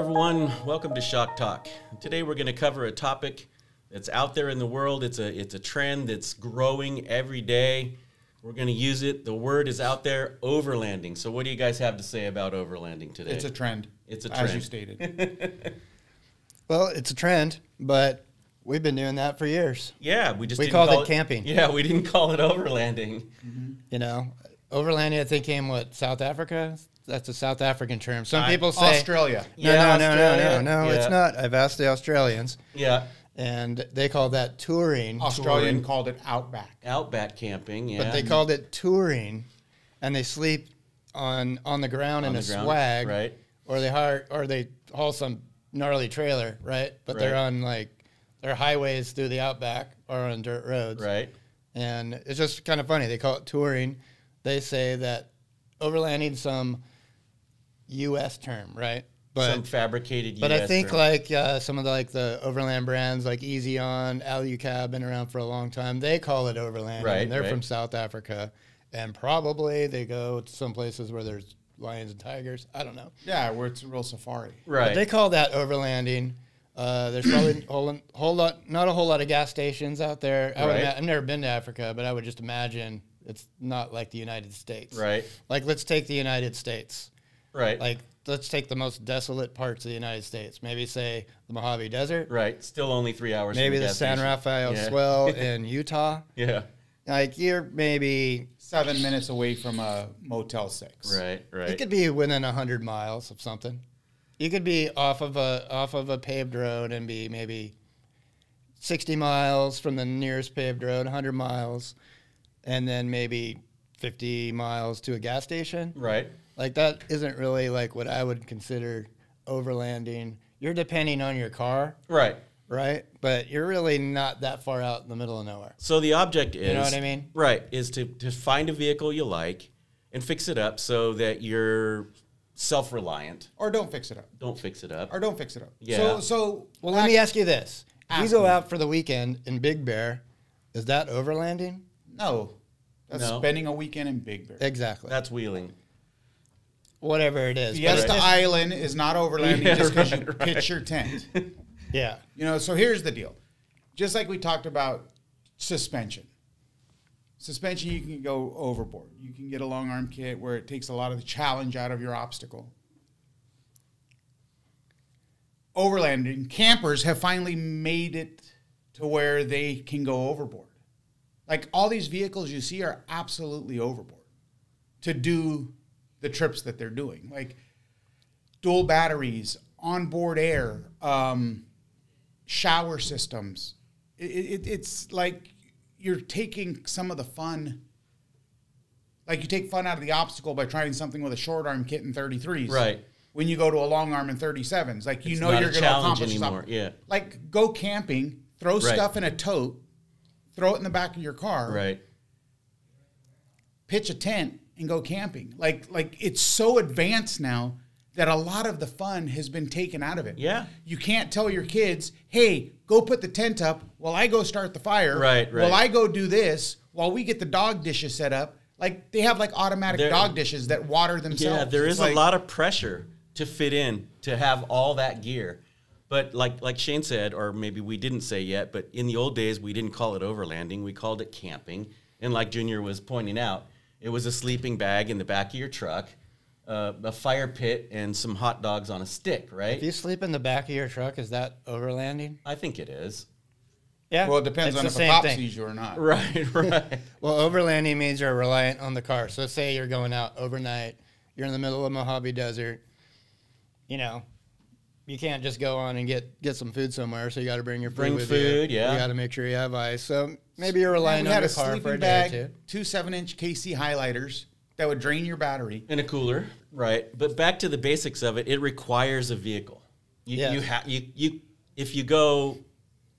everyone. Welcome to Shock Talk. Today we're going to cover a topic that's out there in the world. It's a trend that's growing every day. We're going to use it. The word is out there, overlanding. So what do you guys have to say about overlanding today? It's a trend. It's a trend. As you stated. Well, it's a trend, but we've been doing that for years. Yeah, we We called it camping. Yeah, we didn't call it overlanding. Mm-hmm. You know, overlanding, I think, came, South Africa? That's a South African term. Some people say... Australia. No, Yeah. it's not. I've asked the Australians, Yeah, and they call that touring. Australian called it outback. outback camping, yeah. But they called it touring, and they sleep on the ground in a ground, swag, right. or they haul some gnarly trailer, right? But they're Right. on their highways through the outback or on dirt roads, Right. And it's just kind of funny. They call it touring. They say that overlanding some U.S. term, right? Some fabricated But US I think term. some of the overland brands like Easy On, Alucab, been around for a long time. They call it overlanding. Right, They're right. from South Africa, and probably they go to some places where there's lions and tigers. I don't know. Yeah, where it's a real safari. Right. But they call that overlanding. There's probably not a whole lot of gas stations out there. Right. I've never been to Africa, but I would just imagine it's not like the United States. Right. Like, let's take the United States. Right. Like, let's take the most desolate parts of the United States. Maybe say the Mojave Desert. Right. Still only 3 hours. Maybe from the gas San station. Rafael Yeah. Swell in Utah. Yeah. Like, you're maybe 7 minutes away from a Motel 6. Right. Right. you could be within 100 miles of something. You could be off of a paved road and be maybe 60 miles from the nearest paved road, 100 miles, and then maybe 50 miles to a gas station. Right. Like, that isn't really like what I would consider overlanding. You're depending on your car, Right. right? But you're really not that far out in the middle of nowhere. So the object is, You know what I mean? Right, is to find a vehicle you like and fix it up so that you're self-reliant. Or don't fix it up. Don't fix it up. Or don't fix it up. Yeah. So Well, let me ask you this. If you Ask go me. out for the weekend in Big Bear, is that overlanding? No. That's No. spending a weekend in Big Bear. Exactly. That's wheeling. Whatever it is. But Fiesta it's- Island is not overlanding Yeah, just because you right, pitch your tent. Yeah. You know, so here's the deal. Just like we talked about suspension. Suspension, you can go overboard. You can get a long arm kit where it takes a lot of the challenge out of your obstacle. Overlanding, campers have finally made it to where they can go overboard. Like, all these vehicles you see are absolutely overboard to do the trips that they're doing. Like, dual batteries, onboard air, shower systems. It's like you're taking some of the fun. Like, you take fun out of the obstacle by trying something with a short arm kit in 33s. Right. When you go to a long arm in 37s. Like, you It's know not you're a going to challenge accomplish anymore, something. yeah. Like, go camping, throw Right. stuff in a tote, throw it in the back of your car, Right. pitch a tent, and go camping. Like it's so advanced now that a lot of the fun has been taken out of it. Yeah. You can't tell your kids, hey, go put the tent up while I go start the fire. Right, right. While I go do this, while we get the dog dishes set up. Like, they have like automatic There- dog dishes that water themselves. Yeah, there It's is like, a lot of pressure to fit in, to have all that gear. But like Shane said, or maybe we didn't say yet, but in the old days, we didn't call it overlanding. We called it camping. And like Junior was pointing out, it was a sleeping bag in the back of your truck, a fire pit, and some hot dogs on a stick, right? If you sleep in the back of your truck, is that overlanding? I think it is. Yeah. Well, it depends it's on the if a same cop thing. sees you or not. Right, right. Well, overlanding means you're reliant on the car. So say you're going out overnight, you're in the middle of Mojave Desert, you know, you can't just go on and get some food somewhere, so you got to bring your food Bring with food, you. yeah. You got to make sure you have ice. So maybe you're relying We on had your a car for sleeping a day or bag, two. 2 7-inch KC highlighters that would drain your battery. In a cooler, right? But back to the basics of it, it requires a vehicle. Yes. If you go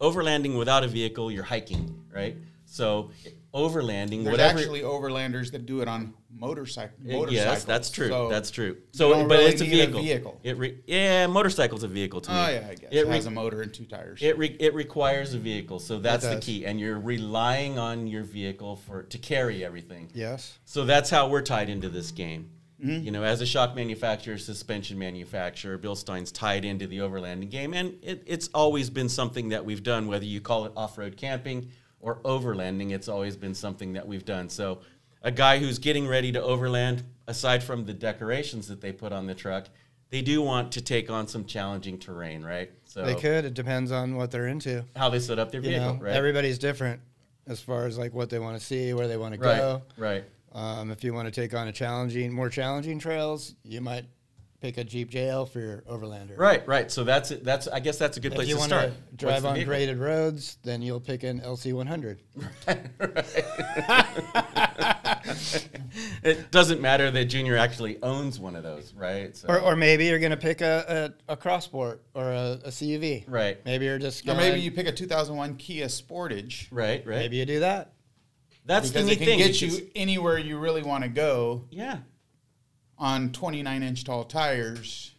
overlanding without a vehicle, you're hiking, right? So overlanding, There's whatever. actually overlanders that do it on motorcycles. Yes, that's true. So That's true. you So, don't but really it's a need vehicle. Yeah, motorcycle's a vehicle to me. Oh, yeah, I guess. It has a motor and 2 tires. It requires a vehicle, so that's the does. key, and you're relying on your vehicle to carry everything. Yes. So that's how we're tied into this game. You know, as a shock manufacturer, suspension manufacturer, Bill Stein's tied into the overlanding game, and it's always been something that we've done. Whether you call it off-road camping or overlanding, it's always been something that we've done. So, a guy who's getting ready to overland, aside from the decorations that they put on the truck, they do want to take on some challenging terrain, right? So They could. It depends on what they're into. how they set up their You vehicle, know, right? everybody's different as far as like what they want to see, where they want to Right, go. right. If you want to take on more challenging trails, you might pick a Jeep JL for your overlander. Right, right. So that's I guess that's a good If place you to want start. to What's drive the on vehicle? graded roads, then you'll pick an LC100. It doesn't matter that Junior actually owns one of those, right? So, Or maybe you're going to pick a Crossport or a CUV. right, Maybe you're just Or going maybe you pick a 2001 Kia Sportage right, right. maybe you do that. That's the because neat it can thing. get It's- you anywhere you really want to go yeah, on 29-inch tall tires.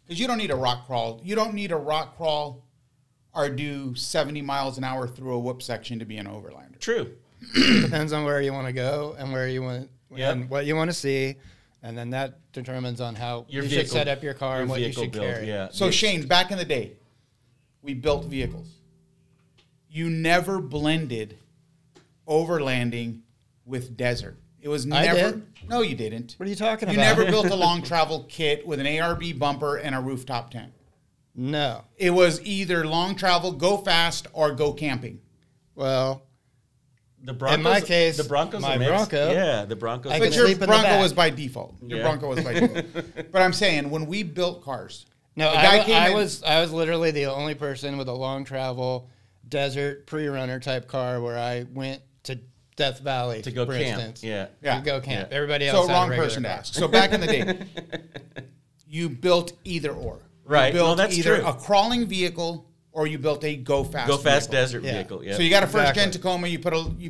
Because you don't need a rock crawl. You don't need a rock crawl or do 70 miles an hour through a whoop section to be an overlander. true. Depends on where you want to go and where you want Yep. and what you want to see, and then that determines on how Your you vehicle, should set up your car and what you should build, carry. Yeah. So Shane, back in the day, we built vehicles. You never blended overlanding with desert. It was I never. did. No, you didn't. What are you talking You about? never built a long travel kit with an ARB bumper and a rooftop tent. No. It was either long travel, go fast, or go camping. Well, the Broncos, my case, the Broncos, my are mixed. Bronco, yeah, the Broncos. I are can But mixed. your sleep in the Bronco back. was by default. Your Yeah. Bronco was by default. But I'm saying when we built cars, no, a guy came I in- was literally the only person with a long travel desert pre-runner type car where I went to Death Valley to go for camp. instance. Yeah. Yeah. To go camp. Yeah. Everybody else so had a wrong regular person to car. ask. So back in the day, you built either or. Right. You built No, that's either true. a crawling vehicle or you built a go fast. Go fast vehicle. desert Yeah. vehicle. Yeah. So you got a first Exactly. gen Tacoma. You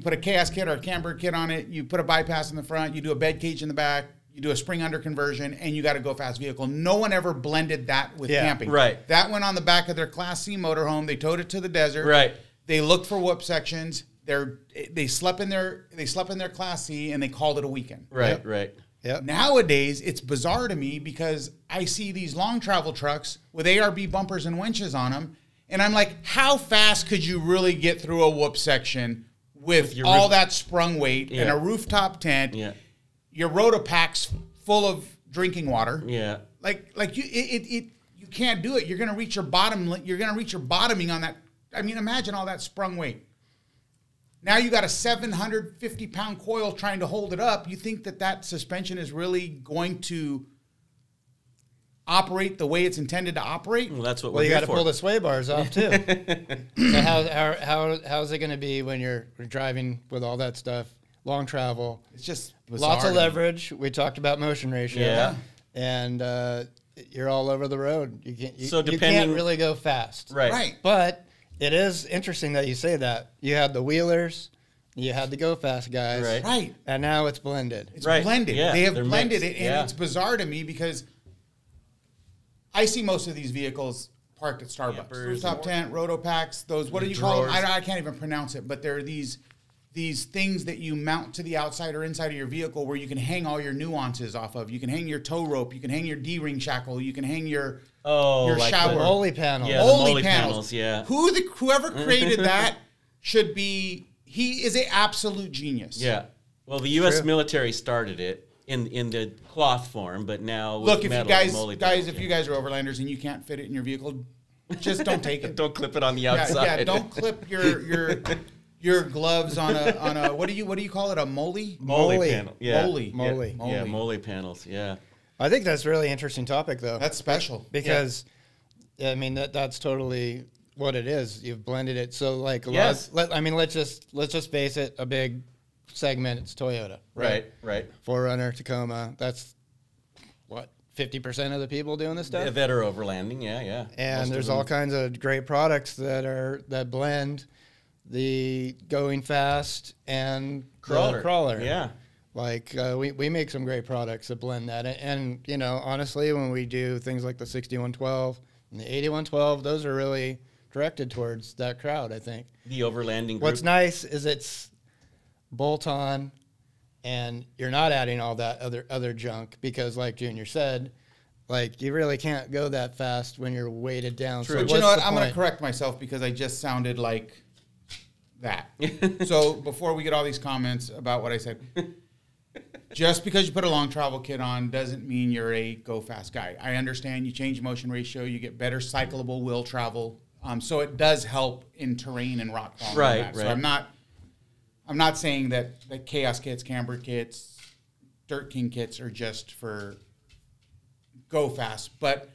put a chaos kit or a camber kit on it. You put a bypass in the front. You do a bed cage in the back. You do a spring under conversion, and you got a go fast vehicle. No one ever blended that with Yeah. camping. Right. That went on the back of their Class C motorhome. They towed it to the desert. Right. They looked for whoop sections. They slept in their Class C, and they called it a weekend. Right. Yep. Right. Yep. Nowadays, it's bizarre to me because I see these long travel trucks with ARB bumpers and winches on them, and I'm like, how fast could you really get through a whoop section with your all roof- that sprung weight and Yeah. a rooftop tent? Yeah. Your Rotopac's full of drinking water. Yeah. Like you can't do it. You're gonna reach your bottom. You're gonna reach your bottoming on that. I mean, imagine all that sprung weight. Now you got a 750-pound coil trying to hold it up. You think that suspension is really going to operate the way it's intended to operate? Well, that's what Well, we're you here got to for. pull the sway bars off too. So how's it going to be when you're driving with all that stuff, long travel, It's just bizarre lots of to me. leverage? We talked about motion ratio. Yeah. And you're all over the road. You can't. So you depending- can't really go fast. Right. Right. But it is interesting that you say that. You had the wheelers, you had the go fast guys, Right. Right. and now it's blended. It's Right. blended. Yeah, They have they're blended mixed. it, and Yeah. it's bizarre to me because I see most of these vehicles parked at Starbucks. Campers, Rooftop tent, Rotopacks, those, what do you call them? drawers. I can't even pronounce it, but they're these things that you mount to the outside or inside of your vehicle where you can hang all your nuances off of. You can hang your tow rope, you can hang your D-ring shackle, you can hang your Oh, like shower. the- Molly panel. Yeah, the Molly Molly panels. panels, yeah. Whoever created that should be, he is an absolute genius. Yeah. Well, the U.S. True. military started it in the cloth form, but now with Look, if you metal, guys, Molly guys, panels, if yeah. you guys are overlanders and you can't fit it in your vehicle, just don't take it. Don't clip it on the Yeah, outside. yeah, don't clip your gloves on a what do you call it, a molly? Molly Molly. panel. Yeah. Molly. Yeah. Molly. Yeah, Molly panels. Yeah. I think that's a really interesting topic, though. That's special. Because I mean that's totally what it is. You've blended it. So like Yes. let's just face it, a big segment it's Toyota. Right. Right. 4Runner, Tacoma. That's what 50% of the people doing this stuff. That are overlanding. Yeah. Yeah. And Most of there's them. all kinds of great products that blend the going fast and the crawler. Yeah. Like we make some great products that blend that, and you know, honestly, when we do things like the 6112 and the 8112, those are really directed towards that crowd. I think The overlanding group. what's nice is it's bolt on, and you're not adding all that other junk because, like Junior said, like you really can't go that fast when you're weighted down. True. So But you know what's what? the I'm going point? to correct myself because I just sounded like that. So before we get all these comments about what I said, just because you put a long travel kit on doesn't mean you're a go fast guy. I understand you change motion ratio, you get better cyclable wheel travel. So it does help in terrain and rock crawling. Right, and that. So right. I'm not saying that Chaos kits, Camber kits, Dirt King kits are just for go fast. But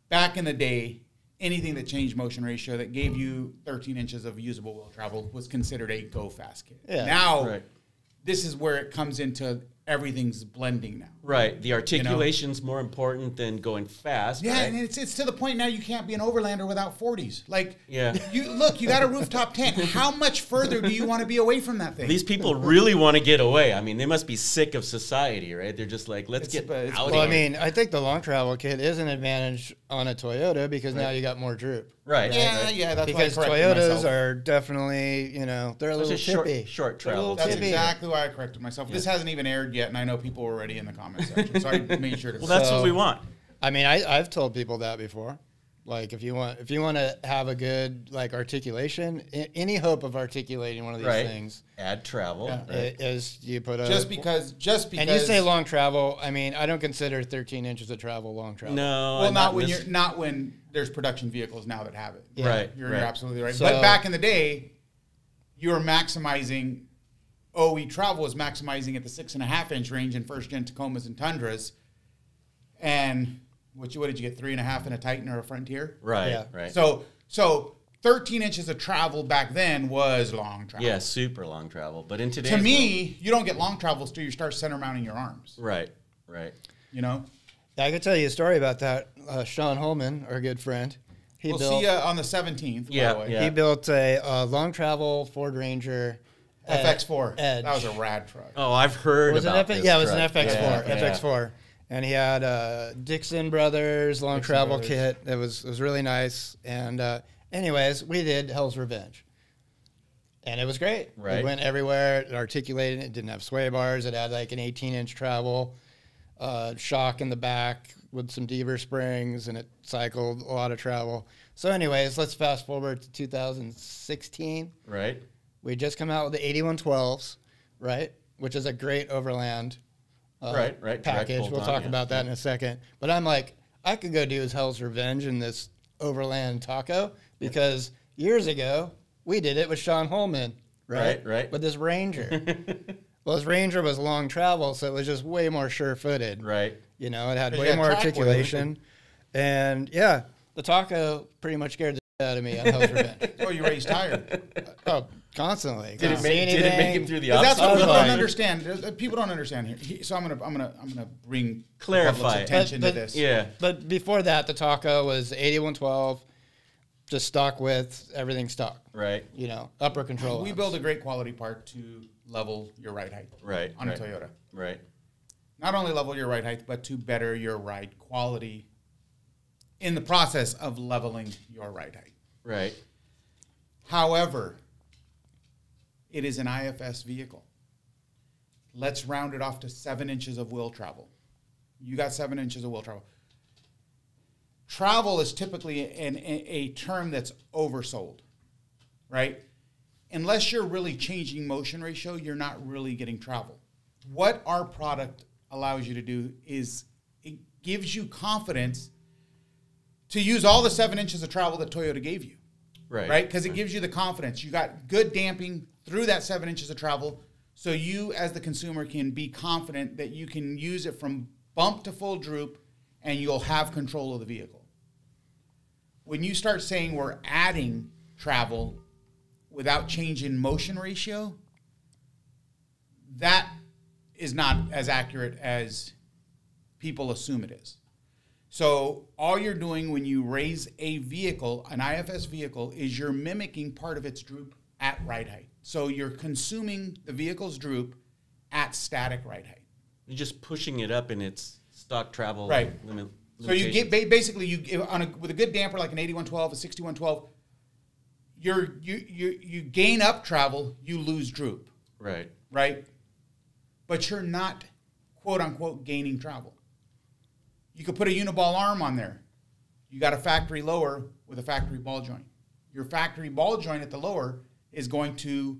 back in the day, anything that changed motion ratio that gave you 13 inches of usable wheel travel was considered a go fast kit. Yeah. Now, Right. this is where it comes into everything's blending now. Right. The articulation's more important than going fast. Yeah, right? and it's to the point now you can't be an overlander without 40s. Like, Yeah. you got a rooftop tent. How much further do you want to be away from that thing? These people really want to get away. I mean, they must be sick of society, right? They're just like, let's It's- get it's- out Well, I of here. mean, I think the long travel kit is an advantage on a Toyota because now you got more droop. Right. yeah, right. yeah, that's Because why I corrected Toyotas myself. are definitely, they're a Those little are short- tippy. short They're a little travel. That's tippy. exactly why I corrected myself. This hasn't even aired yet, and I know people were already in the comment section, so I made sure to. Well, that's So- what we want. I mean, I've told people that before. Like, if you want to have a good like articulation, any hope of articulating one of these Right. things Add travel. Yeah. Right. is you put a just because. And you say long travel. I mean, I don't consider 13 inches of travel long travel. No. Well, not in when this- not when there's production vehicles now that have it. Yeah. Right. You're right. absolutely right. So- But back in the day, you were maximizing. OE Travel was maximizing at the 6.5 inch range in first gen Tacomas and Tundras, and what did you get 3.5 in a Titan or a Frontier? Right. Yeah. Right. So 13 inches of travel back then was long travel. Yeah, super long travel. But in today's To me, you don't get long travels till you start center mounting your arms. world- right. Right. You know. I could tell you a story about that. Sean Holman, our good friend, We'll see you on the 17th. by Yeah, the way. yeah. he built a long travel Ford Ranger FX4. Edge. That was a rad truck. Oh, I've heard Was it about FX? this Yeah, it was truck. an FX4. Yeah, FX4, and he had Dixon Brothers long Dixon travel Brothers. kit. It was really nice. And anyways, we did Hell's Revenge, and it was great. Right. It went everywhere. It articulated. It didn't have sway bars. It had like an 18-inch travel shock in the back with some Deaver springs, and it cycled a lot of travel. So, anyways, let's fast forward to 2016. Right. We just come out with the 8112s, right? Which is a great overland Right, right. Direct package. We'll bolt-on, talk yeah. about that in a second. But I'm like, I could go do his Hell's Revenge in this overland taco because years ago we did it with Sean Holman, right? Right, right. With this Ranger. Well, his Ranger was long travel, so it was just way more sure-footed. Right. You know, it had 'Cause way you had more track weight. articulation. And yeah, the taco pretty much scared the shit out of me on Hell's Revenge. Oh, you raised tire. Oh, constantly. Did it, See make, did it make anything? it through the 'Cause that's what obstacle? people Like- don't understand. People don't understand here. So I'm gonna bring the Clarify public's it. attention But- to this. Yeah. But before that, the taco was 8112, just stock width, everything stock. Right. You know, upper control. We arms. build a great quality part to level your ride height. Right. On right. a Toyota. Right. Not only level your ride height, but to better your ride quality in the process of leveling your ride height. Right. However, it is an IFS vehicle. Let's round it off to 7 inches of wheel travel. You got 7 inches of wheel travel. Travel is typically a term that's oversold, right? Unless you're really changing motion ratio, you're not really getting travel. What our product allows you to do is it gives you confidence to use all the 7 inches of travel that Toyota gave you. Right. Right? Because it gives you the confidence. You got good damping through that 7 inches of travel. So you, as the consumer, can be confident that you can use it from bump to full droop and you'll have control of the vehicle. When you start saying we're adding travel without changing motion ratio, that is not as accurate as people assume it is. So all you're doing when you raise a vehicle, an IFS vehicle, is you're mimicking part of its droop at ride height. So you're consuming the vehicle's droop at static ride height. You're just pushing it up in its stock travel Right. limit. So you get basically with a good damper like an 8112, a 6112, you gain up travel, you lose droop, Right. right? but you're not, quote unquote, gaining travel. You could put a uniball arm on there. You got a factory lower with a factory ball joint. Your factory ball joint at the lower is going to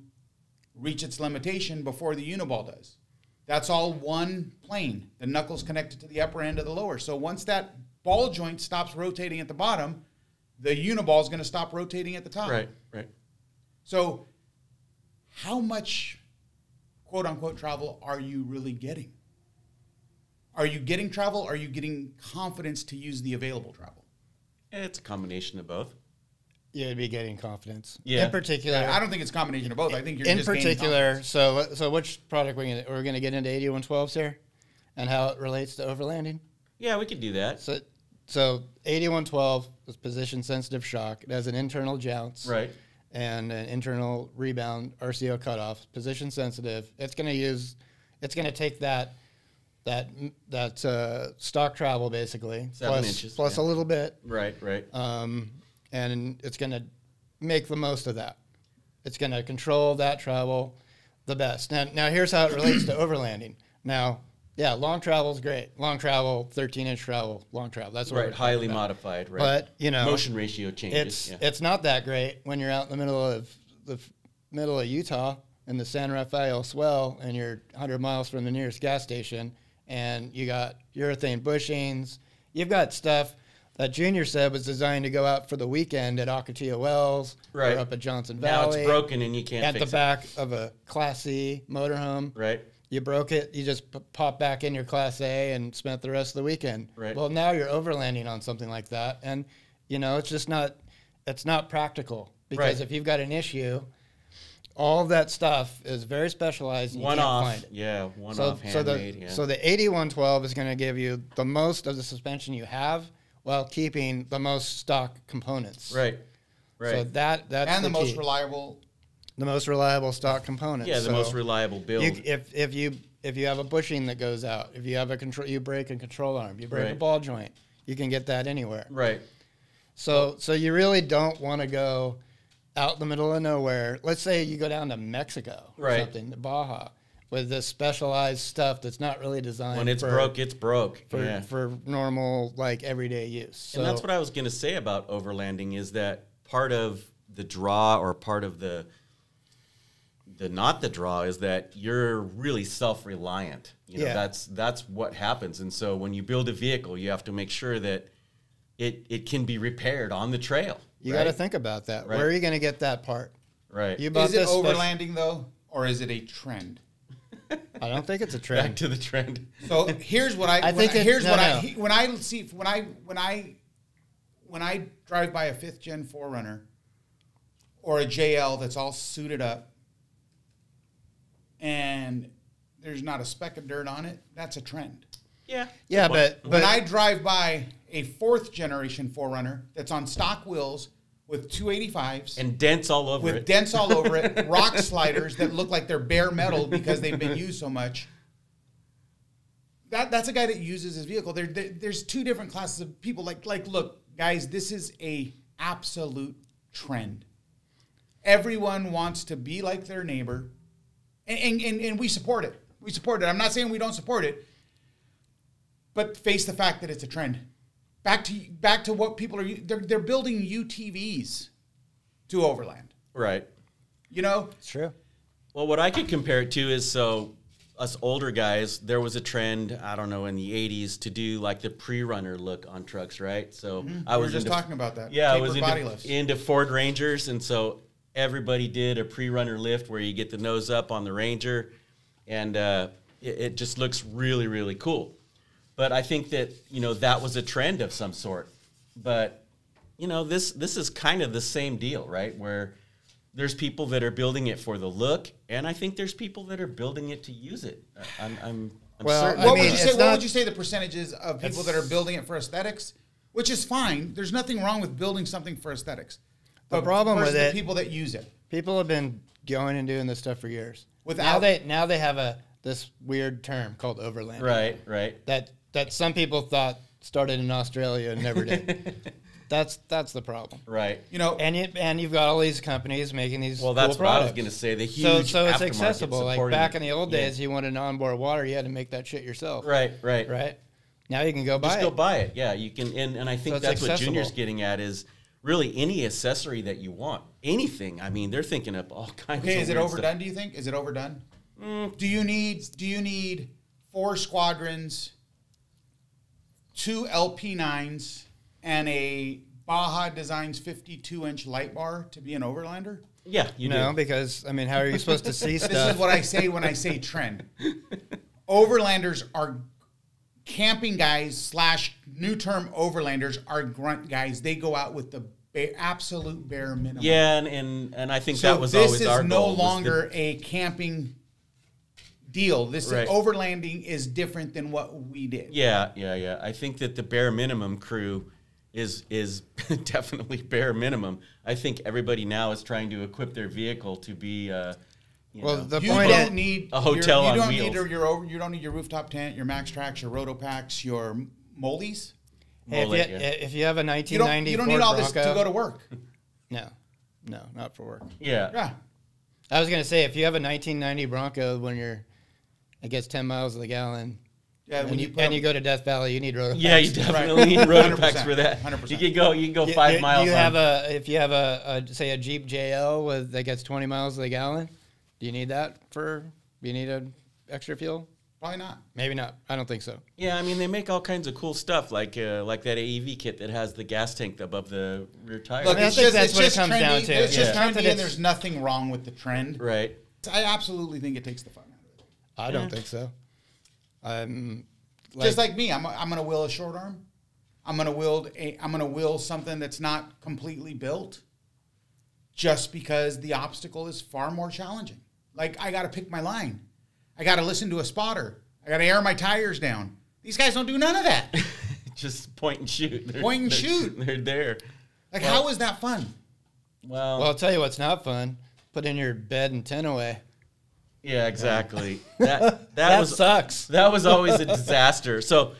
reach its limitation before the uniball does. That's all one plane. The knuckle's connected to the upper end of the lower. So once that ball joint stops rotating at the bottom, the uniball is going to stop rotating at the top. Right, right. So how much, quote unquote, travel are you really getting? Are you getting travel? Are you getting confidence to use the available travel? It's a combination of both. You'd be getting confidence. Yeah. In particular, I don't think it's a combination of both. I think you're in just gaining particular. confidence. So which product we're going to get into 8112s here, and how it relates to overlanding. Yeah, we could do that. So 8112 is position sensitive shock. It has an internal jounce. Right. And an internal rebound RCO cutoff, position sensitive. It's going to take that stock travel basically, 7 inches, plus a little bit, Right, right. and it's going to make the most of that. It's going to control that travel the best. Now here's how it relates to overlanding. Now, yeah, long travel is great. Long travel, 13-inch travel, long travel. That's what Right, we're highly talking about. modified, right. But, you know, motion ratio changes. It's not that great when you're out in the middle of Utah in the San Rafael swell and you're 100 miles from the nearest gas station and you got urethane bushings. You've got stuff that Junior said was designed to go out for the weekend at Ocotillo Wells Right. or up at Johnson Now Valley. it's broken and you can't at fix the back of a Class C motorhome. it. Right. You broke it, you just pop back in your Class A and spent the rest of the weekend. Right. Well, now you're overlanding on something like that. And, you know, it's not practical because Right. if you've got an issue, all of that stuff is very specialized. And One you can't off. find it. Yeah, one off handmade. So the 8112 is going to give you the most of the suspension you have while keeping the most stock components. Right, right. So that's And the most key. reliable. The most reliable stock components. Yeah, the So most reliable build. if you have a bushing that goes out, if you have a control, you break a control arm, you break a Right. ball joint, you can get that anywhere. Right. So you really don't want to go out in the middle of nowhere. Let's say you go down to Mexico or Right. something, to Baja, with this specialized stuff that's not really designed When it's for, broke, it's broke. for, Yeah. for normal, like, everyday use. So And that's what I was going to say about overlanding is that part of the draw or part of the not the draw is that you're really self-reliant. You know, Yeah. that's what happens. And so when you build a vehicle, you have to make sure that it can be repaired on the trail. you right? got to think about that. Right. Where are you going to get that part? Right. You bought Is it this spec- overlanding though, or is it a trend? I don't think it's a Back trend. to the trend. So here's what I think it- no. when I drive by a 5th gen 4Runner or a JL that's all suited up and there's not a speck of dirt on it, that's a trend. Yeah. Yeah, Good point. but When I drive by a 4th generation 4Runner that's on stock wheels with 285s And dents all over with it. dents all over it, rock sliders that look like they're bare metal because they've been used so much. That's a guy that uses his vehicle. There's two different classes of people. Like, look, guys, this is a absolute trend. Everyone wants to be like their neighbor, and we support it. We support it. I'm not saying we don't support it, but face the fact that it's a trend. Back to what people are. They're building UTVs to overland. Right. You know, it's true. Well, what I could compare it to is so us older guys, there was a trend, I don't know, in the 80s to do like the pre-runner look on trucks, right? So I we was were just into, talking about that. Yeah, I was Tapered body lifts. into Ford Rangers, and so everybody did a pre-runner lift where you get the nose up on the Ranger, and it just looks really, really cool. But I think that, you know, that was a trend of some sort. But, you know, this is kind of the same deal, right? Where there's people that are building it for the look, and I think there's people that are building it to use it. I'm Well, certain. I What mean, would you say? it's What not- would you say the percentages of people that are building it for aesthetics? Which is fine. There's nothing wrong with building something for aesthetics. The problem versus with the it- people that use it. People have been going and doing this stuff for years. Without- now they have this weird term called overlanding. Right. That some people thought started in Australia and never did. That's the problem. Right. You know, And you've got all these companies making these Well, that's cool what I products. was going to say. The huge So it's aftermarket accessible. Like supporting back it. in the old Yeah. days, you wanted onboard water, you had to make that shit yourself. Right. Right. Now you can go buy Just it. go buy it. Yeah, you can. And I think So it's that's what accessible. Junior's getting at is really any accessory that you want. Anything. I mean, they're thinking up all kinds okay, of is it weird overdone? Do you think? Is it overdone? Mm. Do you need 4 squadrons, 2 LP9s, and a Baja Designs 52-inch light bar to be an Overlander? Stuff. Yeah, you No, do. because, I mean, how are you supposed to see This stuff? is what I say when I say trend. Overlanders are camping guys / new term overlanders are grunt guys. They go out with the absolute bare minimum. Yeah, and I think So that was this always is our no goal. was longer a camping deal. This Right. overlanding is different than what we did. Yeah. I think that the bare minimum crew is definitely bare minimum. I think everybody now is trying to equip their vehicle to be. Well, the You point don't is, need a hotel you on don't wheels. Need you don't need your rooftop tent, your Max Tracks, your Rotopacks, your Moldies. hey, Mullet, yeah. if you have a You don't 1990 you don't Ford need all this Bronco, to go to work. No, not for work. Yeah. Yeah. I was gonna say if you have a 1990 Bronco when it gets 10 miles to the gallon, Yeah, and when you, you put up- go to Death Valley, you need rotor. Yeah, you definitely need 100%, rotor packs for that. 100%. You can go 5 miles. Do you on- have if you have say a Jeep JL that gets 20 miles to the gallon? Do you need that do you need an extra fuel? Probably not. Maybe not. I don't think so. Yeah, I mean they make all kinds of cool stuff like that AEV kit that has the gas tank above the rear tire. Look, I it's think just, that's it's what it just comes trendy. down to. It's just Yeah. Not that trendy, and it's- there's nothing wrong with the trend. Right. I absolutely think it takes the fun out of it. I don't think so. Just like me, I'm going to wheel a short arm. I'm going to wheel something that's not completely built, just because the obstacle is far more challenging. Like I got to pick my line. I got to listen to a spotter. I got to air my tires down. These guys don't do none of that. Just point and shoot. Point and they're- shoot. They're there. Like, how is that fun? Well, Well, I'll tell you what's not fun. Put in your bed and tent away. yeah, exactly. That That was sucks. That was always a disaster. So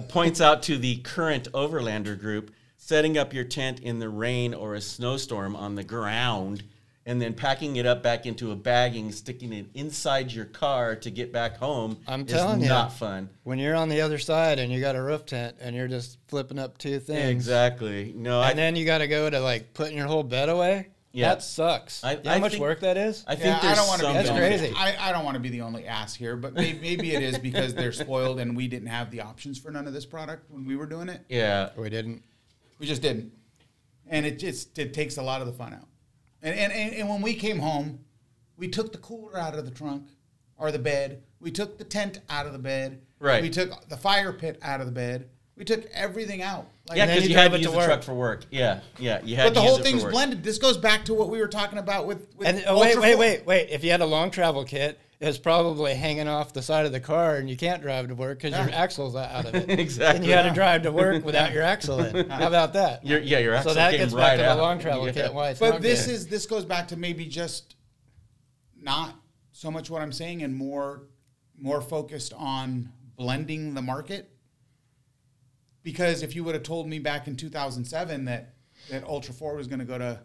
points out to the current Overlander group, setting up your tent in the rain or a snowstorm on the ground, and then packing it up back into a bagging, sticking it inside your car to get back home. I'm is telling you. not fun. When you're on the other side and you got a roof tent and you're just flipping up 2 things. Exactly. No, And then you got to go to like putting your whole bed away. Yeah. That sucks. I You know how much think- work that is? I think I there's don't want to some be. That's the benefit. crazy. I don't want to be the only ass here, but maybe it is because they're spoiled and we didn't have the options for none of this product when we were doing it. Yeah. We didn't. We just didn't, and it takes a lot of the fun out. And when we came home, we took the cooler out of the trunk or the bed. We took the tent out of the bed. Right. We took the fire pit out of the bed. We took everything out. Like, Yeah, then because you you had drove to it use to the work. truck for work. Yeah. You had but to the use whole it for thing's work. blended. This goes back to what we were talking about with And Ultra Four. wait. If you had a long travel kit, it's probably hanging off the side of the car and you can't drive to work because your axle's out of it. Exactly. And you had to drive to work without your axle in. How about that? Your So axle that came gets right back to out. the long travel Yeah. kit. Why it's But not this good. goes back to maybe just not so much what I'm saying and more focused on blending the market. Because if you would have told me back in 2007 that Ultra 4 was going to go to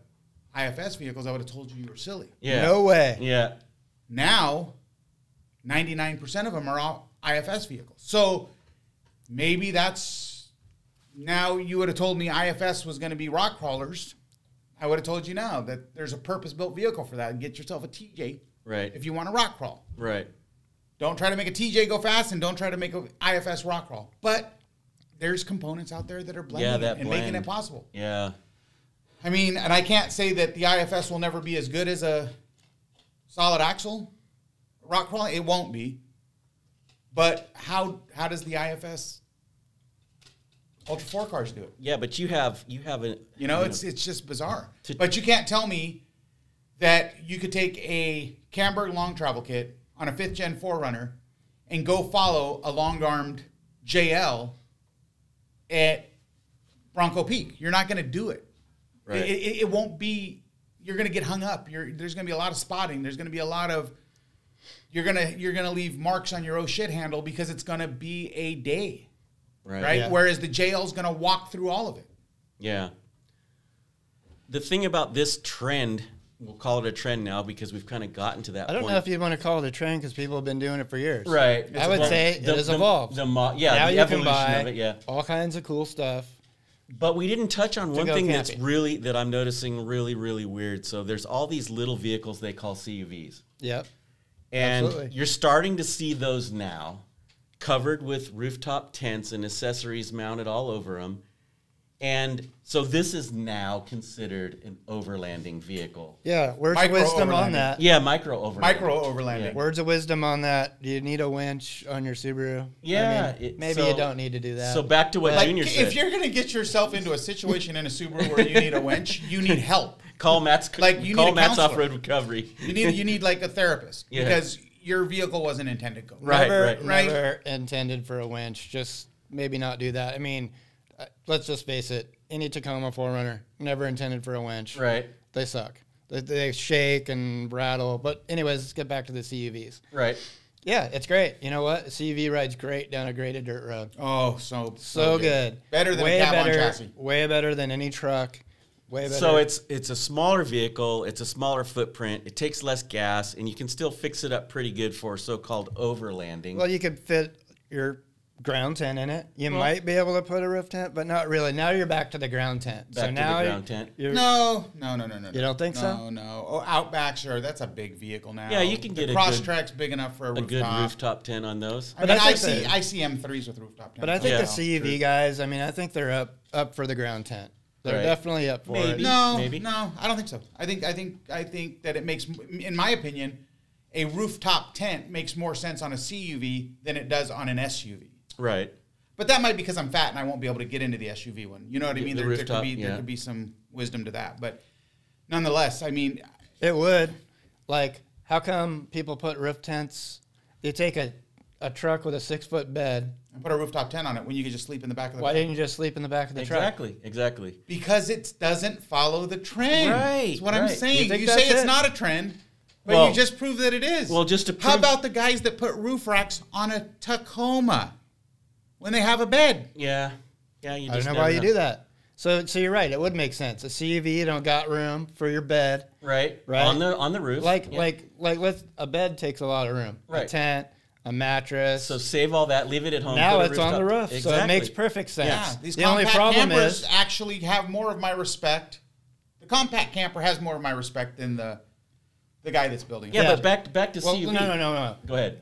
IFS vehicles, I would have told you were silly. Yeah. No way. Yeah. Now, 99% of them are all IFS vehicles. So maybe that's now you would have told me IFS was going to be rock crawlers. I would have told you now that there's a purpose-built vehicle for that. Get yourself a TJ Right. if you want to rock crawl. Right. Don't try to make a TJ go fast and don't try to make an IFS rock crawl. But there's components out there that are blending that it and making blend. it possible. Yeah. I mean, and I can't say that the IFS will never be as good as a solid axle rock crawling. It won't be. But how does the IFS Ultra 4 cars do it? Yeah, but you have a It's just bizarre. To- But you can't tell me that you could take a Camberg long travel kit on a 5th gen 4Runner and go follow a long-armed JL at Bronco Peak. You're not going to do it. Right. It won't be. You're going to get hung up. There's going to be a lot of spotting. There's going to be a lot of. You're gonna leave marks on your oh shit handle because it's going to be a day, right? Yeah. Whereas the JL's going to walk through all of it. Yeah. The thing about this trend, we'll call it a trend now because we've kind of gotten to that I don't point. know if you'd want to call it a trend because people have been doing it for years. Right. I would say it has evolved. Now the you can evolution buy of it, yeah. all kinds of cool stuff. But we didn't touch on one go thing camping. that I'm noticing really, really weird. So there's all these little vehicles they call CUVs. Yep. And Absolutely. you're starting to see those now, covered with rooftop tents and accessories mounted all over them. And so this is now considered an overlanding vehicle. Yeah. Words of Micro wisdom on overlanding. that. Yeah, micro overlanding. Micro overlanding. Yeah. Words of wisdom on that. Do you need a winch on your Subaru? Yeah, I mean, it- maybe so- you don't need to do that. So back to what Like, Junior said. if you're going to get yourself into a situation in a Subaru where you need a winch, you need help. Call Matt's Like, you call need a Matt's counselor. off-road recovery. You need like a therapist Yeah. because your vehicle wasn't intended to go. Right, never, right. never intended for a winch. Just maybe not do that. I mean, let's just face it. Any Tacoma 4Runner never intended for a winch. Right, They suck. They shake and rattle. But anyways, let's get back to the CUVs. right. Yeah, it's great. You know what? A CUV rides great down a graded dirt road. Oh, So good. Better than way a cab better, on chassis. Way better than any truck. Way better. So it's a smaller vehicle, it's a smaller footprint, it takes less gas, and you can still fix it up pretty good for so-called overlanding. Well, you could fit your ground tent in it. You might be able to put a roof tent, but not really. Now you're back to the ground tent. Back so to now the ground tent. you're- No. You don't think so? No. Oh, Outbacks that's a big vehicle now. Yeah, you can get the a cross good- track's big enough for a A rooftop. good rooftop tent on those. I But mean, I I think see M3s with rooftop tents. But I think Yeah. the CUV guys, I mean, I think they're up for the ground tent. They're Right. definitely up for Maybe. it. No, Maybe. no, I don't think so. I think that it makes, in my opinion, a rooftop tent makes more sense on a CUV than it does on an SUV. Right. But that might be because I'm fat and I won't be able to get into the SUV one. You know what I The mean? There rooftop, there could be some wisdom to that. But nonetheless, I mean, It would. Like, how come people put roof tents? You take a truck with a 6-foot bed. I put a rooftop tent on it when you could just sleep in the back of the Why bed. didn't you just sleep in the back of the truck? Exactly. Because it doesn't follow the trend. Right, That's what I'm right. saying. You think You that's say it's it? not a trend, but Well- you just prove that it is. Well, just to How prove- about the guys that put roof racks on a Tacoma when they have a bed? Yeah. Yeah, you I just don't know never why you do that. So you're right. It would make sense. A CUV, you don't got room for your bed. Right. Right. On the roof. Like Yeah. a bed takes a lot of room. A Right. tent, a mattress. So save all that, leave it at home. now put a it's on the rooftop- roof, so it makes perfect sense. Yeah, these the only compact problem campers is actually have more of my respect. The compact camper has more of my respect than the guy that's building it. Yeah, Yeah. but back to well, CUV. no. Go ahead.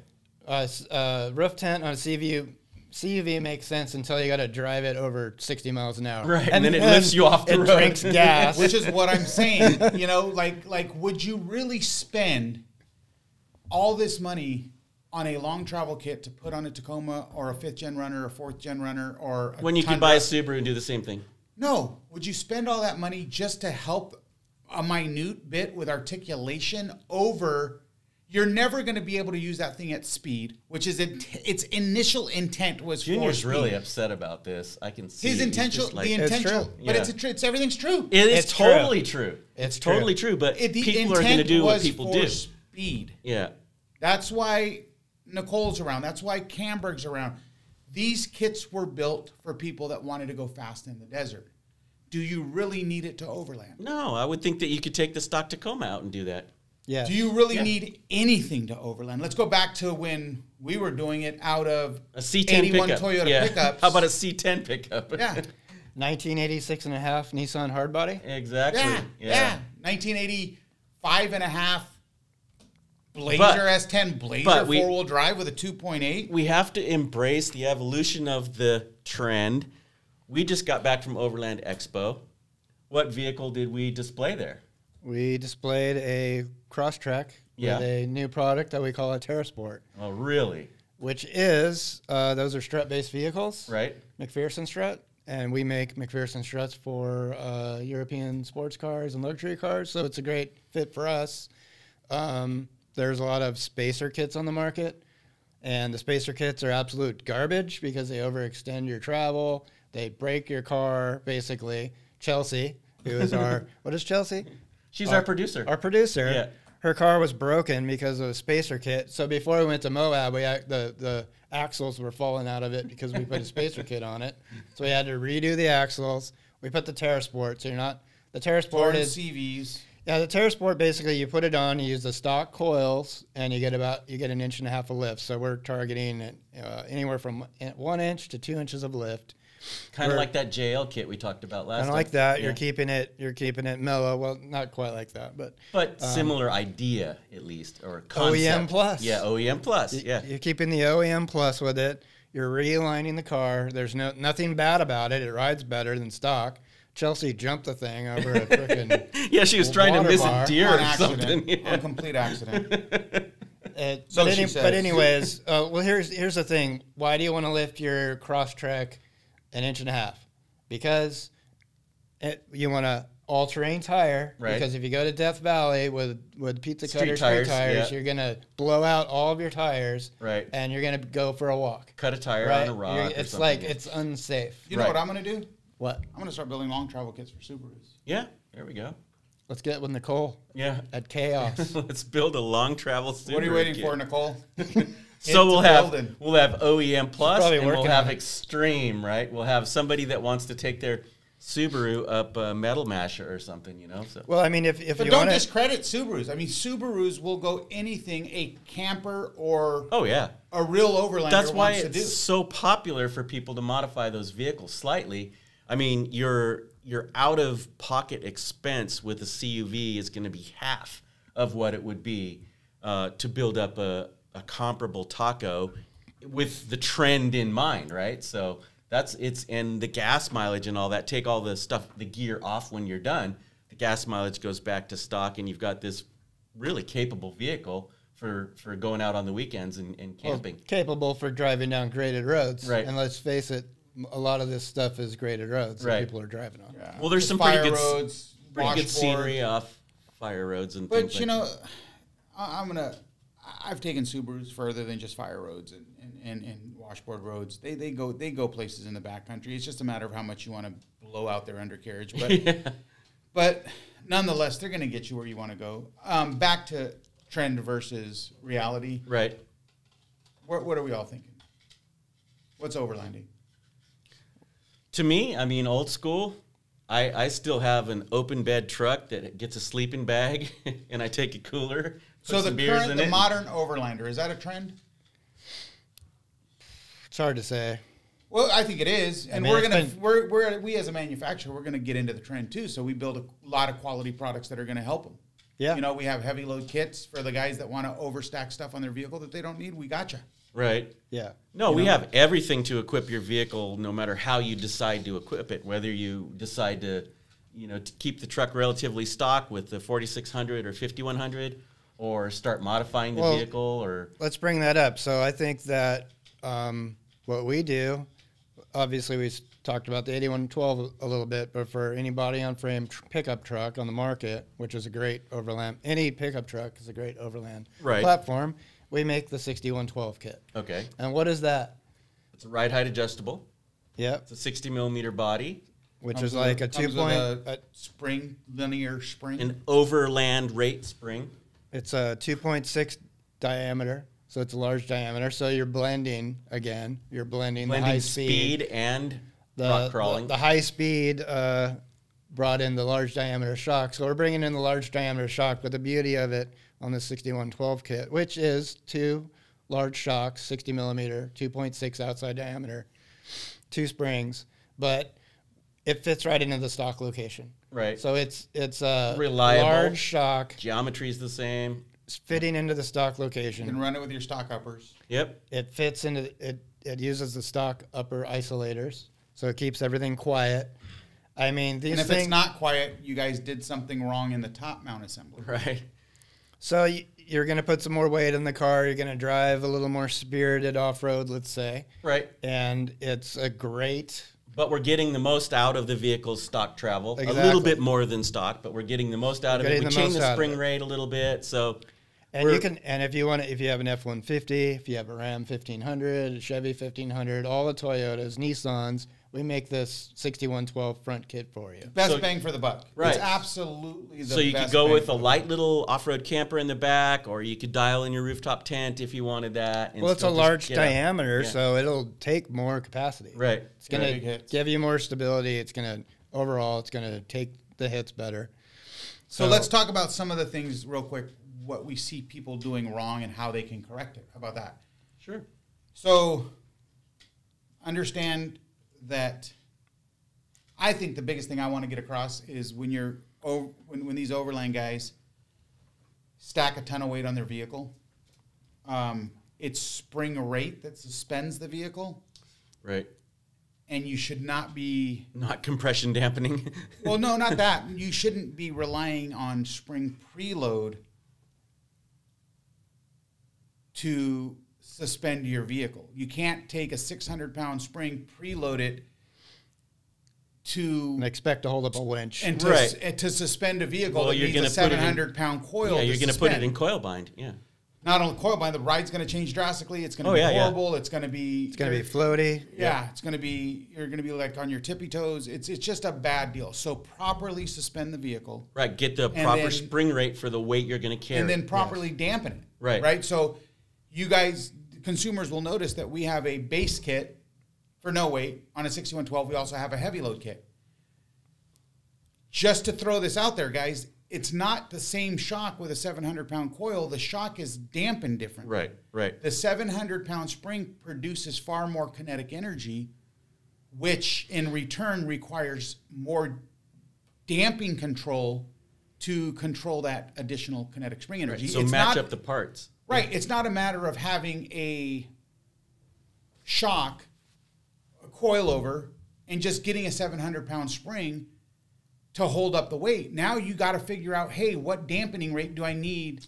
Roof tent on a CUV makes sense until you got to drive it over 60 miles an hour. Right, and then it lifts you off the it road. drinks gas. Which is what I'm saying. You know, like would you really spend all this money on a long travel kit to put on a Tacoma or a 5th gen runner, a 4th gen runner, or a When you could Tundra? buy a Subaru and do the same thing. No. Would you spend all that money just to help a minute bit with articulation over? You're never going to be able to use that thing at speed, which is its initial intent was Junior's for really speed. upset about this. I can see His it. He's intentional, just like- the It's intentional, true. but Yeah. it's everything's true. It is It's true. totally true. It's It's totally true. true, but The people are going to intent do what was people for do. Speed. Yeah. That's why Nicole's around. That's why Camberg's around. These kits were built for people that wanted to go fast in the desert. Do you really need it to overland? No, I would think that you could take the stock Tacoma out and do that. Yeah. Do you really Yeah. need anything to overland? Let's go back to when we were doing it out of A C10 81 pickup. Toyota yeah. pickups. How about a C10 pickup? Yeah. 1986 and a half Nissan hardbody? Exactly. Yeah. 1985 and a half Blazer But- S10 Blazer but we- four-wheel drive with a 2.8. We have to embrace the evolution of the trend. We just got back from Overland Expo. What vehicle did we display there? We displayed a Crosstrek Yeah. with a new product that we call a TerraSport, Oh, really? which is, those are strut-based vehicles. Right? McPherson strut, and we make McPherson struts for European sports cars and luxury cars, so it's a great fit for us. There's a lot of spacer kits on the market, and the spacer kits are absolute garbage because they overextend your travel. They break your car, basically. Chelsea, who is our, what is Chelsea? She's our producer. Our producer. Yeah. Her car was broken because of a spacer kit. So before we went to Moab, the axles were falling out of it because we put a spacer kit on it. So we had to redo the axles. We put the TerraSport, so you're not the TerraSport Torrent is CVs. yeah, the TerraSport basically you put it on, you use the stock coils, and you get an 1.5 inch of lift. So we're targeting anywhere from 1 inch to 2 inches of lift. Kind of like that JL kit we talked about last And time. like that, Yeah. you're keeping it mellow. Well, not quite like that, but Similar idea, at least, or concept. OEM plus. Yeah, OEM plus. Yeah. you're keeping the OEM plus with it. You're realigning the car. There's nothing bad about it. It rides better than stock. Chelsea jumped the thing over a freaking Yeah, she was trying to water miss bar. a deer On or accident. something. Yeah. On complete accident. But, she says. but anyways, well, here's the thing. Why do you want to lift your Crosstrek 1.5 inches? Because you want a all-terrain tire. Right. Because if you go to Death Valley with Pizza Cutter tires, street tires, yeah. you're gonna blow out all of your tires. Right. And you're gonna go for a walk. Cut a tire Right. on a rock. or It's something. like it's unsafe. You know Right. what I'm going to do? What? I'm going to start building long travel kits for Subarus. Yeah, there we go. Let's get with Nicole Yeah. at Chaos. Let's build a long travel Subaru What are you waiting kit. for, Nicole? So we'll have building. OEM plus, probably and we'll working have on it. extreme, right? We'll have somebody that wants to take their Subaru up a Metal Masher or something, you know. So Well, I mean, if But you don't want to, discredit Subarus. I mean, Subarus will go anything a camper or oh yeah, a real overlander that's why wants to do. it's so popular for people to modify those vehicles slightly. I mean, your out of pocket expense with a CUV is going to be half of what it would be to build up a comparable taco with the trend in mind, right? So and the gas mileage and all that. Take all the stuff, the gear off when you're done. The gas mileage goes back to stock, and you've got this really capable vehicle for going out on the weekends and camping. capable for driving down graded roads. Right. And let's face it, a lot of this stuff is graded roads that Right. people are driving on. Yeah. Well, there's Just some fire pretty good roads, pretty good washboard. scenery off fire roads and things But you like know, I've taken Subarus further than just fire roads and washboard roads. They go places in the backcountry. It's just a matter of how much you want to blow out their undercarriage. But but nonetheless, they're going to get you where you want to go. Back to trend versus reality. Right. What are we all thinking? What's overlanding? To me, I mean, old school. I still have an open bed truck that gets a sleeping bag, and I take a cooler. So put the some beers in it. modern overlander, is that a trend? It's hard to say. Well, I think it is, and mean, we're it's gonna been- we as a manufacturer, we're gonna get into the trend too. So we build a lot of quality products that are gonna help them. Yeah. You know, we have heavy load kits for the guys that want to overstack stuff on their vehicle that they don't need. We gotcha. Right. Yeah. No, we have everything to equip your vehicle, no matter how you decide to equip it. Whether you decide to, to keep the truck relatively stock with the 4600 or 5100, or start modifying the Well, vehicle, or Let's bring that up. So I think that what we do, obviously we talked about the 8112 a little bit, but for any body on frame pickup truck on the market, which is a great overland, any pickup truck is a great overland Right. platform, we make the 6112 kit. okay, And what is that? it's a ride height adjustable. Yep. It's a 60 millimeter body, Which Comes is with like a comes 2 with point. a spring, linear spring. an overland rate spring. It's a 2.6 diameter, so it's a large diameter. So you're blending again. You're blending the high Blending speed. speed and The, rock crawling. the high speed brought in the large diameter shock. So we're bringing in the large diameter shock, but the beauty of it on the 6112 kit, which is 2 large shocks, 60 millimeter, 2.6 outside diameter, 2 springs, but it fits right into the stock location. Right. So it's a Reliable. large shock Geometry is the same. fitting into the stock You can location. run it with your stock uppers. Yep. It fits into it. It uses the stock upper isolators, so it keeps everything quiet. I mean, these And if things. it's not quiet, you guys did something wrong in the top mount assembly. Right. So you're going to put some more weight in the car. You're going to drive a little more spirited off-road, let's say. Right. And it's a great. But we're getting the most out of the vehicle's stock travel. A Exactly. little bit more than stock, but we're getting the most out of it. Getting We the changed most the out of spring it. rate a little bit, so And We're- you can, and if you want to, if you have an F-150, if you have a Ram 1500, a Chevy 1500, all the Toyotas, Nissans, we make this 6112 front kit for you. Best So- bang for the buck. Right. It's absolutely the so you best could go bang with for a the light little off-road camper in the back, or you could dial in your rooftop tent if you wanted that. And Well, it's a still just large get out. diameter, Yeah. so it'll take more capacity. Right. It's going Big to hits. give you more stability. It's going to overall, it's going to take the hits better. So let's talk about some of the things real quick, what we see people doing wrong and how they can correct it. How about that? Sure. So understand that I think the biggest thing I want to get across is when when these overland guys stack a ton of weight on their vehicle, it's spring rate that suspends the vehicle. Right. And you should not be... Not compression dampening. Well, no, not that. You shouldn't be relying on spring preload to suspend your vehicle. You can't take a 600-pound spring, preload it to... And expect to hold up a winch. And to suspend a vehicle that needs a 700-pound coil. Yeah, you're going to put it in coil bind. Yeah. Not only coil bind, the ride's going to change drastically. It's going to be horrible. Yeah. It's going to be floaty. Yeah, it's going to be. You're going to be like on your tippy toes. It's just a bad deal. So properly suspend the vehicle. Right. Get the proper spring rate for the weight you're going to carry, and then properly dampen it. Right. Right. So you guys, consumers, will notice that we have a base kit for no weight on a 6112. We also have a heavy load kit. Just to throw this out there, guys. It's not the same shock with a 700-pound coil. The shock is dampened different. Right, right. The 700-pound spring produces far more kinetic energy, which in return requires more damping control to control that additional kinetic spring energy. Right. So match up the parts. Right. It's not a matter of having a shock, a coilover, and just getting a 700-pound spring to hold up the weight. Now you got to figure out, hey, what dampening rate do I need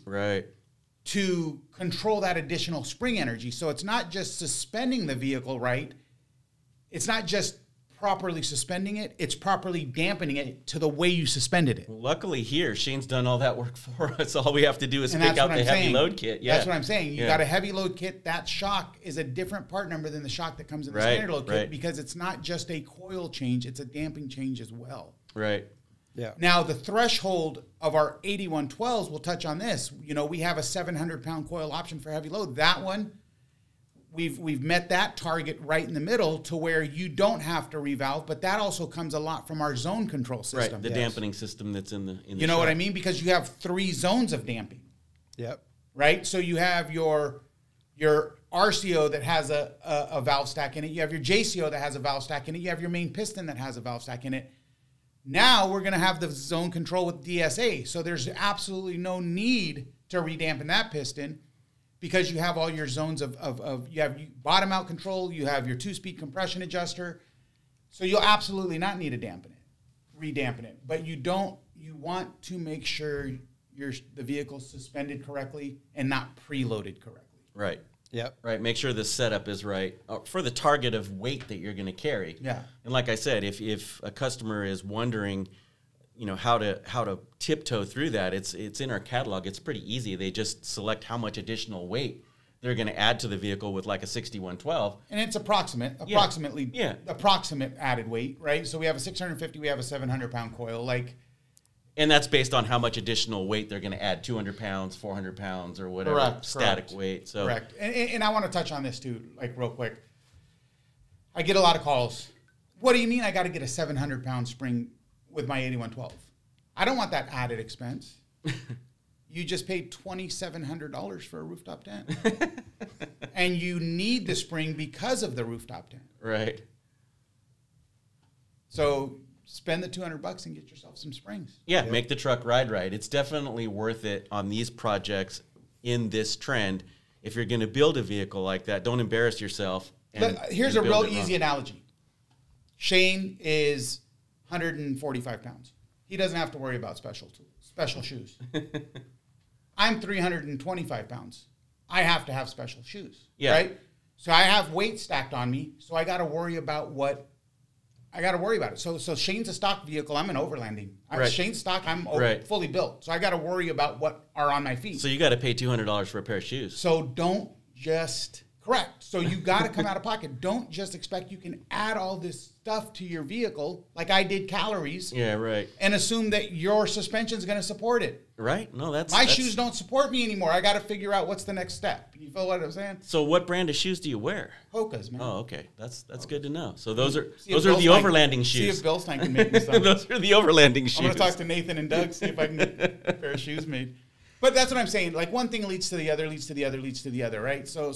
to control that additional spring energy? So it's not just suspending the vehicle right. It's not just properly suspending it. It's properly dampening it to the way you suspended it. Well, luckily here, Shane's done all that work for us. All we have to do is pick out the heavy load kit. Yeah. That's what I'm saying. You got a heavy load kit. That shock is a different part number than the shock that comes in the standard load kit because it's not just a coil change. It's a damping change as well. Right. Yeah. Now, the threshold of our 8112s, we'll touch on this. You know, we have a 700-pound coil option for heavy load. That one, we've met that target right in the middle to where you don't have to revalve, but that also comes a lot from our zone control system. Right, the dampening system that's in the You know what I mean? Because you have 3 zones of damping. Yep. Right? So you have your RCO that has a valve stack in it. You have your JCO that has a valve stack in it. You have your main piston that has a valve stack in it. Now we're going to have the zone control with DSA. So there's absolutely no need to redampen that piston because you have all your zones you have bottom out control, you have your 2-speed compression adjuster. So you'll absolutely not need to redampen it. But you want to make sure the vehicle's suspended correctly and not preloaded correctly. Right. Yep. Right. Make sure the setup is right for the target of weight that you're going to carry. Yeah. And like I said, if a customer is wondering, you know, how to tiptoe through that, it's in our catalog. It's pretty easy. They just select how much additional weight they're going to add to the vehicle with like a 6112. And it's approximate added weight, right? So we have a 650, we have a 700-pound coil, and that's based on how much additional weight they're going to add, 200 pounds, 400 pounds, or whatever static weight. So correct. And I want to touch on this too, real quick. I get a lot of calls. What do you mean I got to get a 700-pound spring with my 8112? I don't want that added expense. You just paid $2,700 for a rooftop tent. And you need the spring because of the rooftop tent. Right. So spend the $200 and get yourself some springs. Yeah, make the truck ride right. It's definitely worth it on these projects in this trend. If you're going to build a vehicle like that, don't embarrass yourself. Here's a real easy analogy. Shane is 145 pounds. He doesn't have to worry about special shoes. I'm 325 pounds. I have to have special shoes, right? So I have weight stacked on me, so I got to worry about it. So Shane's a stock vehicle. I'm an overlanding. Shane's stock. I'm fully built. So I got to worry about what are on my feet. So you got to pay $200 for a pair of shoes. So don't just Correct. So you got to come out of pocket. Don't just expect you can add all this stuff to your vehicle, like I did calories, Yeah, right. and assume that your suspension is going to support it. Right? No, that's My that's- shoes don't support me anymore. I got to figure out what's the next step. You feel what I'm saying? So what brand of shoes do you wear? Hoka's, man. Oh, okay. That's good to know. So those are See if the Billstein- overlanding See shoes. if Billstein can make me some. Those are the overlanding shoes. I'm going to talk to Nathan and Doug, see if I can get a pair of shoes made. But that's what I'm saying. Like one thing leads to the other, leads to the other, leads to the other, right? So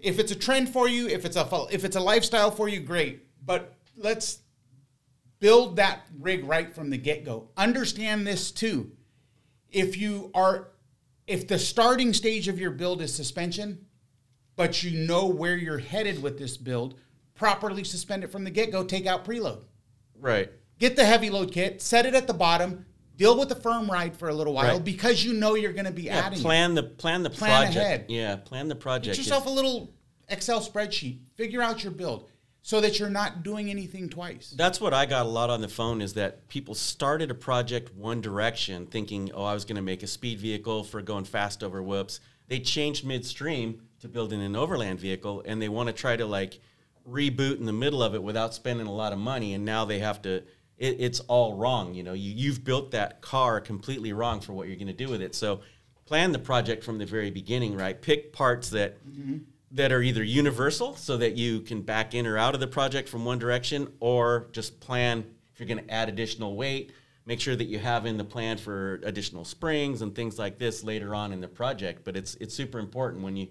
if it's a trend for you, if it's a lifestyle for you, great. But let's build that rig right from the get-go. Understand this too. If the starting stage of your build is suspension, but you know where you're headed with this build, properly suspend it from the get-go, take out preload. Right. Get the heavy load kit, set it at the bottom, deal with the firm ride for a little while Right. because you know you're going to be Yeah, adding. plan the Plan project. ahead. Yeah, plan the project. Get yourself a little Excel spreadsheet. Figure out your build so that you're not doing anything twice. That's what I got a lot on the phone is that people started a project one direction thinking, oh, I was going to make a speed vehicle for going fast over whoops. They changed midstream to building an overland vehicle, and they want to try to like reboot in the middle of it without spending a lot of money, and now they have to it's all wrong. You know, you've built that car completely wrong for what you're going to do with it. So plan the project from the very beginning, right? Pick parts that that are either universal so that you can back in or out of the project from one direction, or just plan if you're going to add additional weight, make sure that you have in the plan for additional springs and things like this later on in the project. But it's super important when you,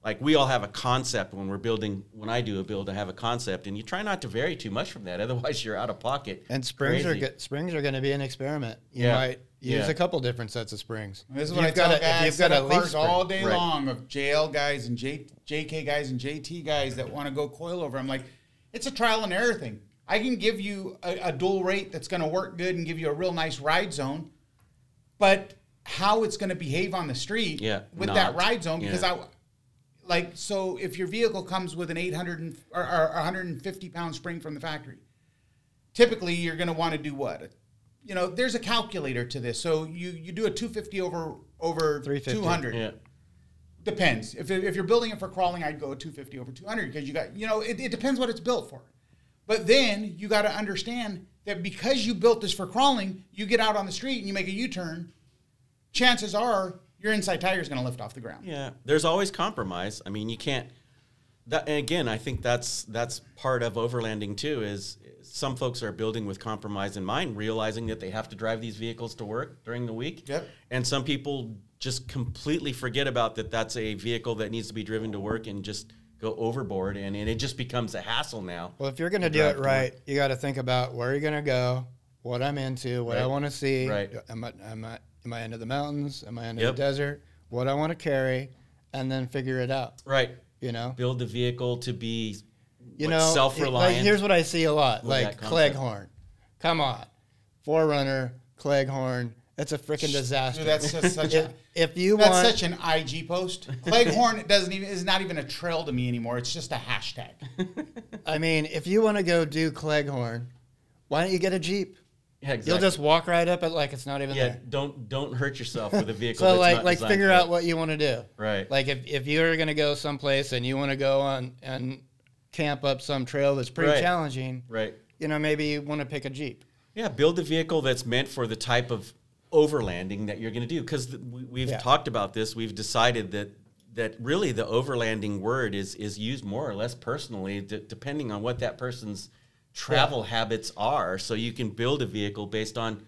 like we all have a concept when we're building, when I do a build, I have a concept, and you try not to vary too much from that. Otherwise you're out of pocket. And springs Crazy. springs are going to be an experiment. You Yeah. might use Yeah. a couple different sets of springs. This is If what I you've tell got a- if guys. you've Set got a up leaf cars spring. all day Right. long of JL guys and JK guys and JT guys that want to go coil over. I'm like, it's a trial and error thing. I can give you a dual rate that's going to work good and give you a real nice ride zone, but how it's going to behave on the street Yeah, with not. that ride zone, because Yeah. so if your vehicle comes with an 800 or 150 pound spring from the factory, typically you're going to want to do what? You know, there's a calculator to this. So you do a 250 over 350. 200. Yeah. Depends. If you're building it for crawling, I'd go 250 over 200 because you got, you know, it depends what it's built for. But then you got to understand that because you built this for crawling, you get out on the street and you make a U-turn, chances are your inside tire is going to lift off the ground. Yeah, there's always compromise. I mean, you can't. That, and again, I think that's part of overlanding too. Is some folks are building with compromise in mind, realizing that they have to drive these vehicles to work during the week. Yep. And some people just completely forget about that. That's a vehicle that needs to be driven to work and just go overboard, and it just becomes a hassle now. Well, if you're going to do drive it to right, you got to think about where you're going to go, what I'm into, what I Right. want to see. Right. Am I into the mountains? Am I into Yep. the desert? What I want to carry, and then figure it out. Right. You know, Build the vehicle to be you know, self-reliant. Like, here's what I see a lot, with like that concept. Cleghorn. Come on, Forerunner, Cleghorn. It's a freaking disaster. Dude, that's just such a if you that's want, such an IG post. Cleghorn is not even a trail to me anymore. It's just a hashtag. I mean, if you want to go do Cleghorn, why don't you get a Jeep? Yeah, exactly. You'll just walk right up it like it's not even yeah. there. Don't hurt yourself with a vehicle. So that's not like designed figure for out it. what you want to do. Right. Like if you're gonna go someplace and you want to go on and camp up some trail that's pretty Right. challenging, Right. you know, maybe you want to pick a Jeep. Yeah, build a vehicle that's meant for the type of overlanding that you're going to do. Because we've Yeah. talked about this. We've decided that really the overlanding word is used more or less personally, depending on what that person's travel habits are. So you can build a vehicle based on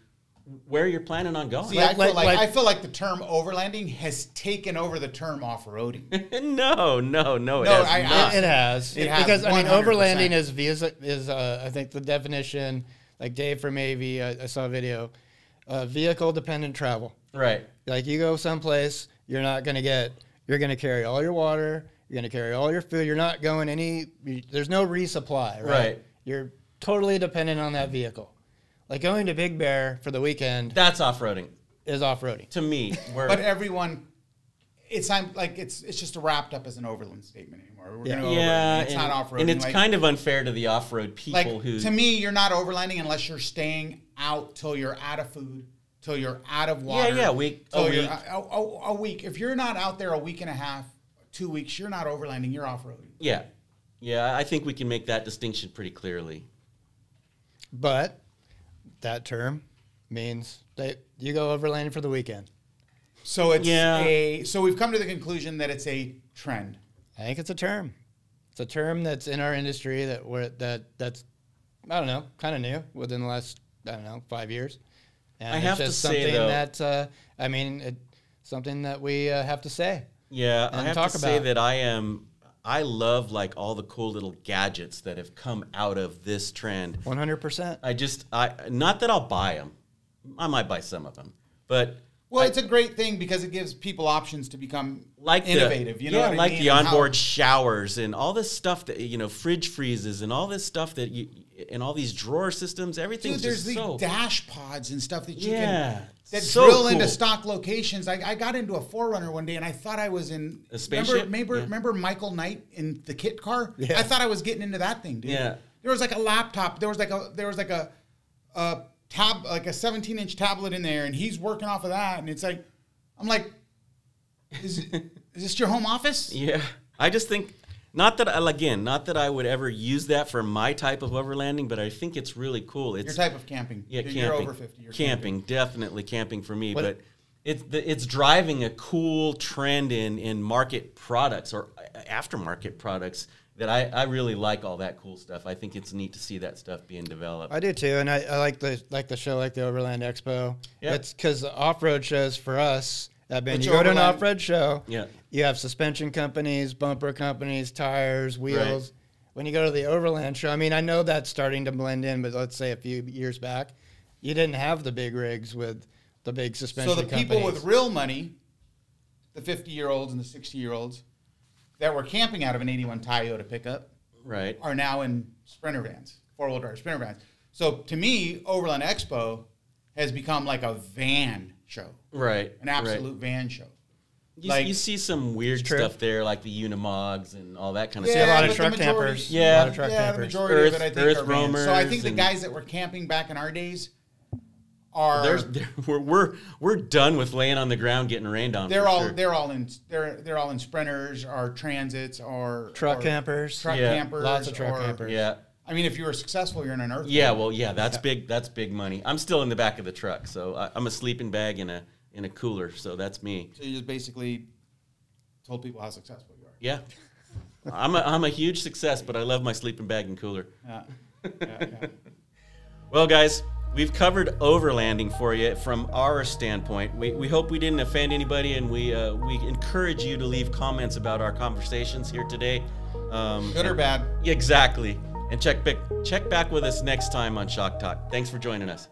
where you're planning on going. See, Like- I feel like the term overlanding has taken over the term off-roading. no, it No, has I- not. It has. It has, Because I mean 100%. overlanding is I think the definition, like Dave from AV, I saw a video, vehicle dependent travel. Right. Like you go someplace, you're going to carry all your water, you're going to carry all your food, you're not going there's no resupply, right? Right. You're totally dependent on that vehicle. Like going to Big Bear for the weekend That's off-roading is off-roading. to me. Where But everyone, it's just wrapped up as an overland statement anymore. We're Yeah. gonna go yeah, overland. It's not off-roading. and it's like, kind of unfair to the off-road people like who. to me, you're not overlanding unless you're staying out till you're out of food, till you're out of water. Yeah, a week. Till you're a week. If you're not out there a week and a half, 2 weeks, you're not overlanding, you're off-roading. Yeah. Yeah, I think we can make that distinction pretty clearly. But that term means that you go overlanding for the weekend. So it's Yeah. so we've come to the conclusion that it's a trend. I think it's a term. It's a term that's in our industry that's I don't know, kind of new within the last 5 years. And I have it's to just say, something though- that something that we have to say. Yeah, I And have talk to say about. that I love like all the cool little gadgets that have come out of this trend. 100%. Not that I'll buy them. I might buy some of them, but Well, it's a great thing because it gives people options to become like innovative. You know what I like mean? the And how- onboard showers and all this stuff that fridge freezes and all this stuff and all these drawer systems. Everything's Dude, there's just these so dash pods and stuff that you Yeah, can that so drill into cool. stock locations. I got into a 4Runner one day and I thought I was in A spaceship? Remember Michael Knight in the kit car? Yeah. I thought I was getting into that thing, dude. Yeah. There was like a laptop. There was like a tab, like a 17-inch tablet in there, and he's working off of that. And it's like, I'm like, is this your home office? Yeah, I just think not that I would ever use that for my type of overlanding, but I think it's really cool. It's Your type of camping. Yeah, You're camping. over 50. You're camping, definitely camping for me. What- But it's driving a cool trend in market products or aftermarket products that I really like all that cool stuff. I think it's neat to see that stuff being developed. I do too, and I like the show, like the Overland Expo. Yeah. It's because the off-road shows for us have been, Which you go to an Overland- off-road show, Yeah. you have suspension companies, bumper companies, tires, wheels. When you go to the Overland show, I mean, I know that's starting to blend in, but let's say a few years back, you didn't have the big rigs with the big suspension So the companies. people with real money, the 50-year-olds and the 60-year-olds that were camping out of an 81 Toyota pickup Right. are now in Sprinter vans, four-wheel drive Sprinter vans. So to me, Overland Expo has become like a van show, Right. an absolute van show. You, like- you see some weird It's true. stuff there, like the Unimogs and all that kind of See a stuff. lot of but the truck majority- campers. Yeah. A lot of truck the campers. majority of it, I think, Earth are vans. So I think the roamers guys that were camping back in our days are We're done with laying on the ground getting rained on. they're for all sure. they're all in Sprinters or Transits or Truck or campers. truck Yeah. campers, Lots of truck or- campers. Yeah. I mean, if you were successful, you're in an Earth. Yeah, well, yeah, that's big. That's big money. I'm still in the back of the truck, so I'm a sleeping bag in a cooler. So that's me. So you just basically told people how successful you are. Yeah, I'm a huge success, but I love my sleeping bag and cooler. Yeah. Yeah. Well, guys, we've covered overlanding for you from our standpoint. We hope we didn't offend anybody, and we encourage you to leave comments about our conversations here today. Good or bad. Exactly. And check back with us next time on Shock Talk. Thanks for joining us.